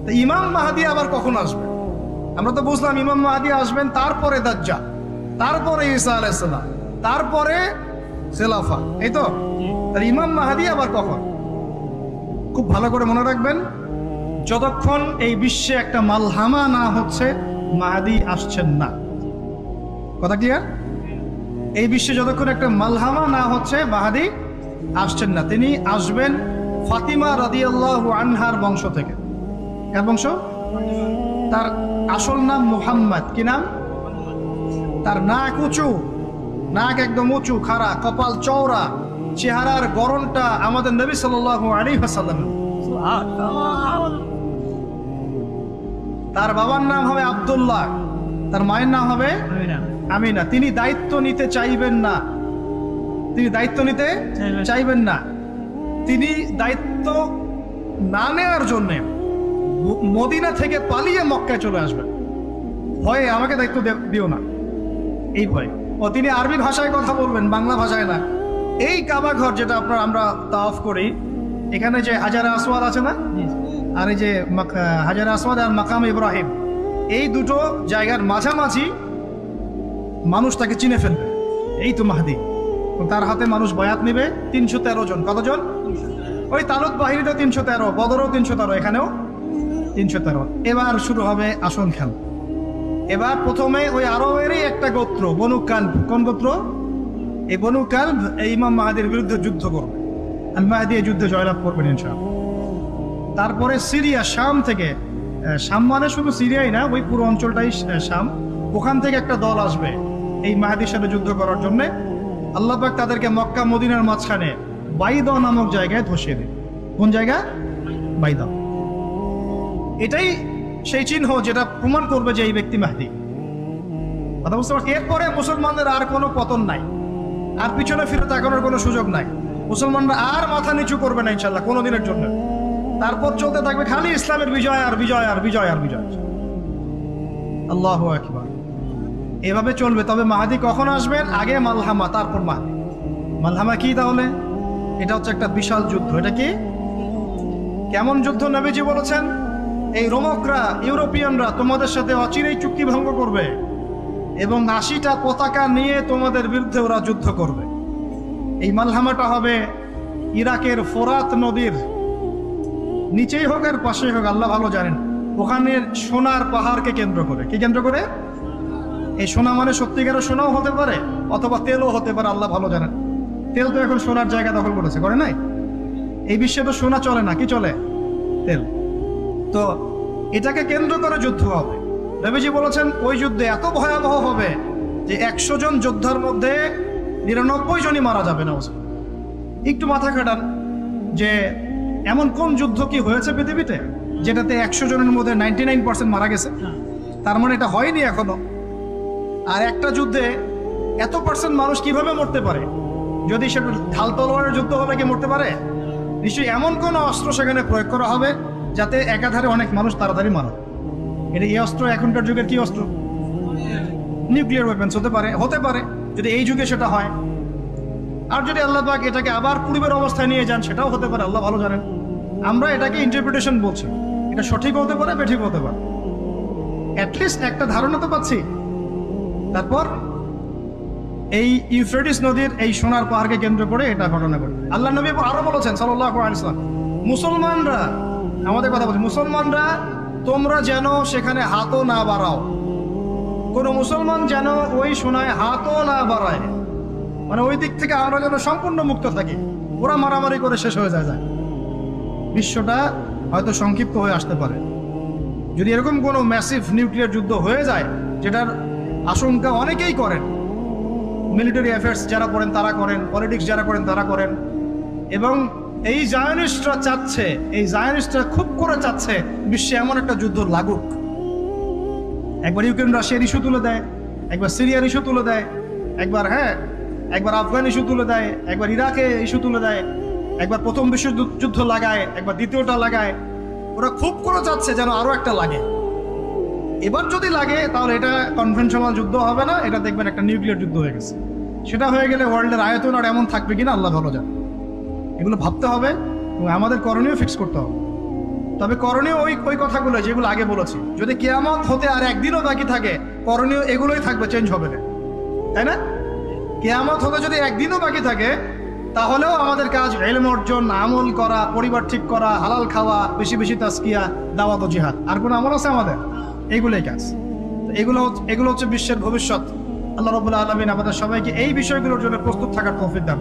তো ইমাম মাহদী আবার কখন আসবে? আমরা তো বুঝলাম ইমাম মাহদী আসবেন তারপরে দাজ্জাল, তারপরে ঈসা আলাইহিস সালাম, তারপরে খেলাফা, এই তো। তাহলে ইমাম মাহদী আবার কখন? খুব ভালো করে মনে রাখবেন, যতক্ষণ এই বিশ্বে একটা মালহামা না হচ্ছে মাহদী আসছেন না। কথা ক্লিয়ার? এই বিশ্বে যতক্ষণ একটা মালহামা না হচ্ছে মাহদী আসছেন না। তিনি আসবেন ফাতিমা রাদিয়াল্লাহু আনহার বংশ থেকে। কার বংশ? তার আসল নাম মুহাম্মদ। কি নাম? তার নাক উঁচু, নাক একদম উঁচু খাড়া, কপাল চওড়া, চেহারার গড়নটা আমাদের নবী সাল্লাল্লাহু আলাইহি ওয়াসাল্লাম। তার বাবার নাম হবে আব্দুল্লাহ, তার মায়ের নাম হবে আমিনা। তিনি দায়িত্ব নিতে চাইবেন না, তিনি দায়িত্ব নিতে চাইবেন না। তিনি দায়িত্ব না নেওয়ার জন্য মদিনা থেকে পালিয়ে মক্কায় চলে আসবেন। ভয়ে আমাকে দায়িত্ব দিও না, এই ভয়। ও তিনি আরবি ভাষায় কথা বলবেন, বাংলা ভাষায় না। এই কাবা ঘর যেটা আমরা তাওয়াফ করি, এখানে যে হাজারে আসওয়াদ আছে না, আর এই যে হাজারে আসওয়াদ আর মাকাম ইব্রাহিম, এই দুটো জায়গার মাঝামাঝি মানুষ তাকে চিনে ফেলবে, এই তো মাহদী। তার হাতে মানুষ বয়াত নেবে 313 জন। কতজন? ওই তালুত বাহিনীতে 313, বদরও 313, এখানেও 313। এবার শুরু হবে আসল খেলা। এবার প্রথমে ওই আরবেরই একটা গোত্র বনু কালব। কোন গোত্র? এই বনু কালব এই ইমাম মাহদীর বিরুদ্ধে যুদ্ধ করবে, আর মাহদী এই যুদ্ধে জয়লাভ করবেন ইনশাআল্লাহ। তারপরে সিরিয়া, শাম থেকে, শাম মানে শুধু সিরিয়াই না, ওই পুরো অঞ্চলটাই শাম, ওখান থেকে একটা দল আসবে এই মাহদীর সাথে যুদ্ধ করার জন্য। আল্লাহ পাক তাদেরকে মক্কা মদিনার মাঝখানে বাইদা নামক জায়গায় ধসিয়ে দেবে। কোন জায়গা? বাইদা। এটাই সেই চিহ্ন যেটা প্রমাণ করবে যে এই ব্যক্তি মাহদী। কথা বুঝতে পারছি? এরপরে মুসলমানদের আর কোনো পতন নাই, আর পিছনে ফিরে তাকানোর কোনো সুযোগ নাই। মুসলমানরা আর মাথা নিচু করবে না ইনশাল্লাহ কোনোদিনের জন্য। তারপর চলতে থাকবে খালি ইসলামের বিজয় আর বিজয় আর বিজয় আর বিজয়। আল্লাহু আকবার। এভাবে চলবে। তবে মাহদী কখন আসবেন? আগে মালহামা, তারপর মাহদী। মালহামা কি তাহলে? এটা হচ্ছে একটা বিশাল যুদ্ধ। এটা কি? কেমন যুদ্ধ? নবীজি বলেছেন, এই রোমকরা, ইউরোপিয়ানরা তোমাদের সাথে অচিরেই চুক্তি ভঙ্গ করবে এবং 80টা পতাকা নিয়ে তোমাদের বিরুদ্ধে ওরা যুদ্ধ করবে। এই মালহামাটা হবে ইরাকের ফোরাত নদীর নিচেই হোক আর পাশেই হোক, আল্লাহ ভালো জানেন। ওখানে সোনার পাহাড়কে কেন্দ্র করে। কি কেন্দ্র করে? এই সোনা মানে সত্যিকারের সোনাও হতে পারে, অথবা তেলও হতে পারে, আল্লাহ ভালো জানেন। তেল তো এখন সোনার জায়গা দখল করেছে, করে নাই? এই বিশ্বে তো সোনা চলে না, কি চলে? তেল। তো এটাকে কেন্দ্র করে যুদ্ধ হবে। নবীজি বলেছেন ওই যুদ্ধে এত ভয়াবহ হবে যে 100 জন যোদ্ধার মধ্যে 99 জনই মারা যাবে না। একটু মাথা খাটান যে এমন কোন যুদ্ধ কি হয়েছে পৃথিবীতে যেটাতে 100 জনের মধ্যে 99% মারা গেছে? তার মানে এটা হয়নি এখনো। আর একটা যুদ্ধে এত % মানুষ কিভাবে মরতে পারে? যদি সেটা ঢাল তলোয়ারের যুদ্ধ হলে কি মরতে পারে? নিশ্চয়ই এমন কোন অস্ত্র সেখানে প্রয়োগ করা হবে যাতে একাধারে অনেক মানুষ তাড়াতাড়ি মারা। এটা এই অস্ত্র এখনকার যুগের কি অস্ত্র? নিউক্লিয়ার ওয়েপেন্স হতে পারে, হতে পারে যদি এই যুগে সেটা হয়। আর যদি আল্লাহ পাক এটাকে আবার পূর্বের অবস্থায় নিয়ে যান, সেটাও হতে পারে, আল্লাহ ভালো জানেন। আমরা এটাকে ইন্টারপ্রিটেশন বলছি, এটা সঠিক হতে পারে, বেঠিক হতে পারে, অ্যাটলিস্ট একটা ধারণা তো পাচ্ছি। তারপর এই ইউফ্রেটিস নদীর এই সোনার পাহাড়কে কেন্দ্র করে এটা ঘটনা ঘটে। আল্লাহ নবী আরো বলেছেন সাল্লাল্লাহু আলাইহি ওয়াসাল্লাম, মুসলমানরা, আমাদের কথা বলছি, মুসলমানরা তোমরা যেন সেখানে হাতও না বাড়াও। কোনো মুসলমান যেন ওই সোনায় হাতও না বাড়ায়, মানে ওই দিক থেকে আমরা যেন সম্পূর্ণ মুক্ত থাকি। ওরা মারামারি করে শেষ হয়ে যায়। বিশ্বটা হয়তো সংক্ষিপ্ত হয়ে আসতে পারে যদি এরকম কোনো ম্যাসিভ নিউক্লিয়ার যুদ্ধ হয়ে যায়, যেটার আশঙ্কা অনেকেই করেন। মিলিটারি অ্যাফেয়ার্স যারা করেন তারা করেন, পলিটিক্স যারা করেন তারা করেন। এবং এই জায়নিস্টরা চাচ্ছে, এই জায়নিস্টরা খুব করে চাচ্ছে বিশ্বে এমন একটা যুদ্ধ লাগুক। একবার ইউক্রেন রাশিয়ার ইস্যু তুলে দেয়, একবার সিরিয়ার ইস্যু তুলে দেয়, একবার আফগান ইস্যু তুলে দেয়, একবার ইরাকে ইস্যু তুলে দেয়, একবার প্রথম বিশ্বযুদ্ধ লাগায়, একবার দ্বিতীয়টা লাগায়। ওরা খুব করে চাচ্ছে যেন আরো একটা লাগে। এবার যদি লাগে তাহলে এটা কনভেনশনাল যুদ্ধ হবে না, এটা দেখবেন একটা নিউক্লিয়ার যুদ্ধ হয়ে গেছে। সেটা হয়ে গেলে ওয়ার্ল্ডের আয়তন আর এমন থাকবে কিনা আল্লাহ ভালো জানে। এগুলো ভাবতে হবে এবং আমাদের করণীয় ফিক্স করতে হবে। তবে করণীয় ওই কথাগুলো যেগুলো আগে বলেছি। যদি কিয়ামত হতে আর একদিনও বাকি থাকে, করণীয় এগুলোই থাকবে, চেঞ্জ হবে না, তাই না? কিয়ামত হতে যদি একদিনও বাকি থাকে, তাহলেও আমাদের কাজ ইলম অর্জন, আমল করা, পরিবার ঠিক করা, হালাল খাওয়া, বেশি বেশি তাজকিয়া, দাওয়াত ও জিহাদ। আর কোনো আমল আছে আমাদের? এইগুলোই কাজ। এগুলো হচ্ছে বিশ্বের ভবিষ্যৎ। আল্লাহ রাব্বুল আলামিন আমাদের সবাইকে এই বিষয়গুলোর জন্য প্রস্তুত থাকার তৌফিক দান।